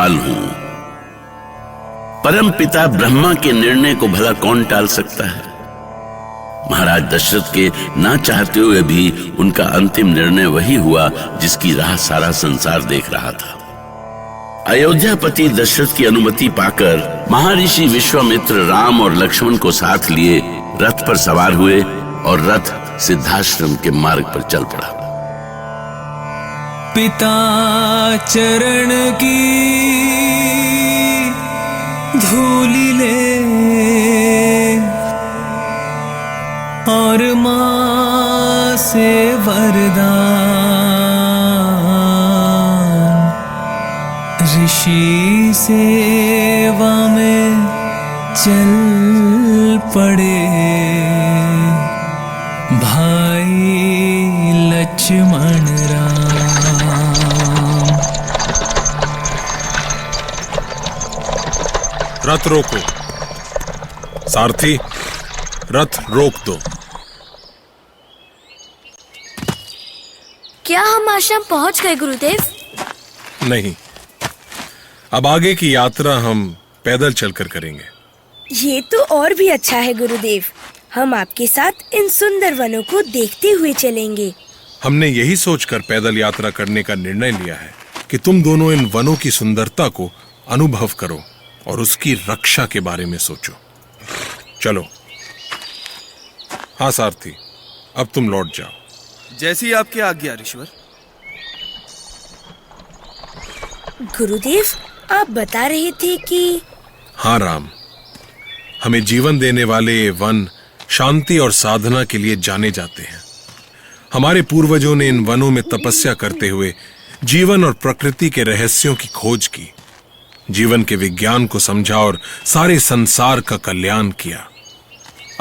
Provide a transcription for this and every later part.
काल हूं। परम पिता ब्रह्मा के निर्णय को भला कौन टाल सकता है। महाराज दशरथ के ना चाहते हुए भी उनका अंतिम निर्णय वही हुआ जिसकी राह सारा संसार देख रहा था। अयोध्यापति दशरथ की अनुमति पाकर महर्षि विश्वामित्र राम और लक्ष्मण को साथ लिए रथ पर सवार हुए और रथ सिद्धाश्रम के मार्ग पर चल पड़ा। पिता चरण की धूलि ले और मां से वरदान, ऋषि सेवा में चल पड़े भाई लक्ष्मण राम। रथ रोको। सारथी, रथ रोक दो। क्या हम आश्रम पहुंच गए गुरुदेव? नहीं, अब आगे की यात्रा हम पैदल चलकर करेंगे। ये तो और भी अच्छा है गुरुदेव। हम आपके साथ इन सुंदर वनों को देखते हुए चलेंगे। हमने यही सोचकर पैदल यात्रा करने का निर्णय लिया है कि तुम दोनों इन वनों की सुंदरता को अनुभव करो और उसकी रक्षा के बारे में सोचो। चलो। हाँ सारथी, अब तुम लौट जाओ। जैसी आपकी आज्ञा ऋषिवर। गुरुदेव, आप बता रहे थे कि... हाँ राम, हमें जीवन देने वाले ये वन शांति और साधना के लिए जाने जाते हैं। हमारे पूर्वजों ने इन वनों में तपस्या करते हुए जीवन और प्रकृति के रहस्यों की खोज की, जीवन के विज्ञान को समझा और सारे संसार का कल्याण किया।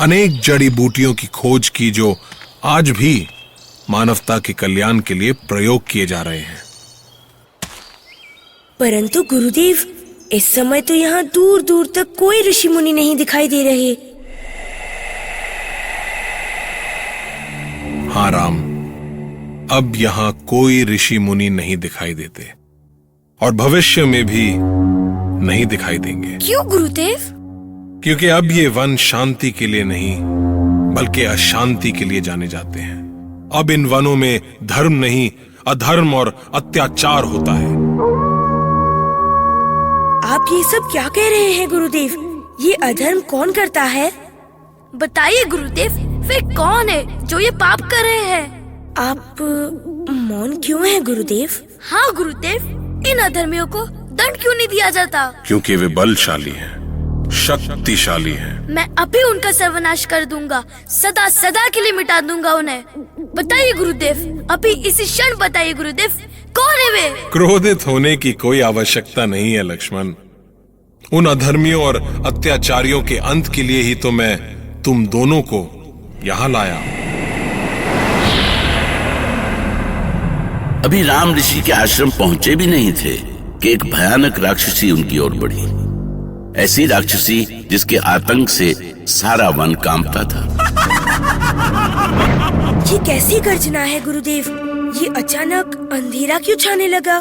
अनेक जड़ी बूटियों की खोज की जो आज भी मानवता के कल्याण के लिए प्रयोग किए जा रहे हैं। परंतु गुरुदेव, इस समय तो यहाँ दूर दूर तक कोई ऋषि मुनि नहीं दिखाई दे रहे। हाँ राम, अब यहाँ कोई ऋषि मुनि नहीं दिखाई देते और भविष्य में भी नहीं दिखाई देंगे। क्यों गुरुदेव? क्योंकि अब ये वन शांति के लिए नहीं बल्कि अशांति के लिए जाने जाते हैं। अब इन वनों में धर्म नहीं, अधर्म और अत्याचार होता है। आप ये सब क्या कह रहे हैं गुरुदेव? ये अधर्म कौन करता है? बताइए गुरुदेव, वे कौन है जो ये पाप कर रहे हैं? आप मौन क्यों हैं गुरुदेव? हाँ गुरुदेव, इन अधर्मियों को दंड क्यों नहीं दिया जाता? क्योंकि वे बलशाली हैं, शक्तिशाली हैं। मैं अभी उनका सर्वनाश कर दूंगा, सदा सदा के लिए मिटा दूंगा उन्हें। बताइए गुरुदेव, अभी इसी क्षण बताइए गुरुदेव, कौन है वे? क्रोधित होने की कोई आवश्यकता नहीं है लक्ष्मण। उन अधर्मियों और अत्याचारियों के अंत के लिए ही तो मैं तुम दोनों को यहां लाया। अभी राम ऋषि के आश्रम पहुंचे भी नहीं थे कि एक भयानक राक्षसी उनकी ओर बढ़ी। ऐसी राक्षसी जिसके आतंक से सारा वन कांपता था। ये कैसी गर्जना है गुरुदेव? ये अचानक अंधेरा क्यों छाने लगा?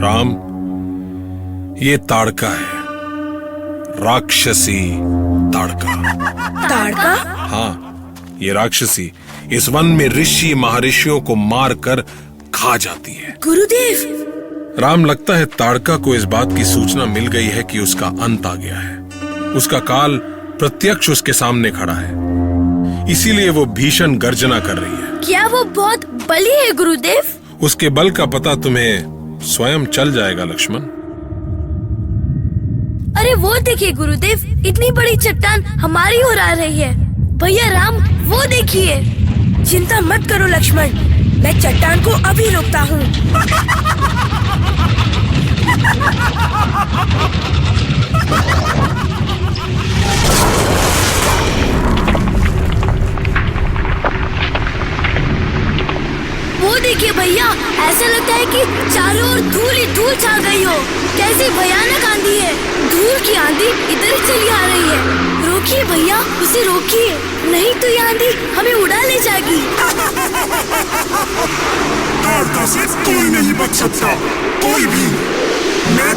राम, ये ताड़का है, राक्षसी ताड़का। ताड़का? हाँ, ये राक्षसी इस वन में ऋषि महर्षियों को मारकर खा जाती है। गुरुदेव! राम, लगता है ताड़का को इस बात की सूचना मिल गई है कि उसका अंत आ गया है। उसका काल प्रत्यक्ष उसके सामने खड़ा है, इसीलिए वो भीषण गर्जना कर रही है। क्या वो बहुत बली है गुरुदेव? उसके बल का पता तुम्हें स्वयं चल जाएगा लक्ष्मण। अरे वो देखिए गुरुदेव, इतनी बड़ी चट्टान हमारी ओर आ रही है। भैया राम, वो देखिए। चिंता मत करो लक्ष्मण, मैं चट्टान को अभी रोकता हूँ। वो देखिए भैया, ऐसा लगता है कि चारों ओर धूल ही धूल छा गई हो। कैसी भयानक आंधी है। धूल की आंधी इधर ही चली आ रही है। रोकिए भैया, उसे रोकिए, नहीं तो ये आंधी हमें उड़ा ले जाएगी। ताड़का से कोई नहीं बच सकता, कोई भी।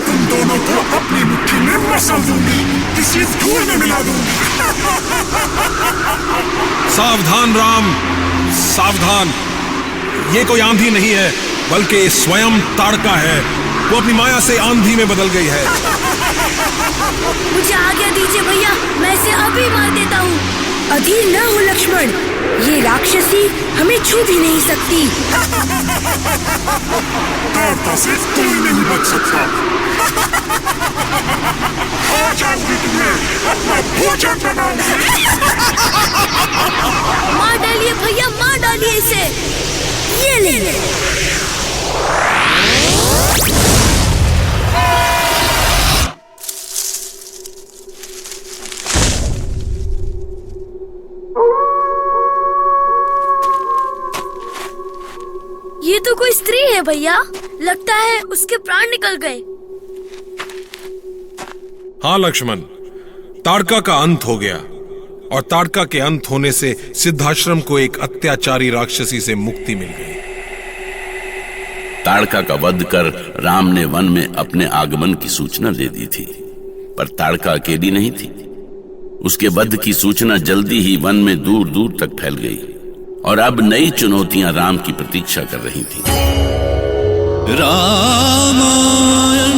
तुम दोनों को अपनी मुट्ठी में मसल दूंगी, किसी धूल में मिला दूंगी। सावधान राम, सावधान। ये कोई आंधी नहीं है, बल्कि स्वयं ताड़का है। वो अपनी माया से आंधी में बदल गई है। मुझे आज्ञा दीजिए भैया, मैं इसे अभी मार देता हूँ। अधीर न हो लक्ष्मण, ये राक्षसी हमें छू भी नहीं सकती। ताड़का से कोई नहीं बच सकता। आज आऊंगी तुम्हें अपना भोजन बनाऊंगी। मार डालिए भैया, मार डालिए इसे। ये ले। ये तो कोई स्त्री है भैया, लगता है उसके प्राण निकल गए। हाँ लक्ष्मण, ताड़का का अंत हो गया और ताड़का के अंत होने से सिद्धाश्रम को एक अत्याचारी राक्षसी से मुक्ति मिल गई। ताड़का का वध कर राम ने वन में अपने आगमन की सूचना दे दी थी, पर ताड़का अकेली नहीं थी। उसके वध की सूचना जल्दी ही वन में दूर दूर तक फैल गई और अब नई चुनौतियां राम की प्रतीक्षा कर रही थीं। रामायण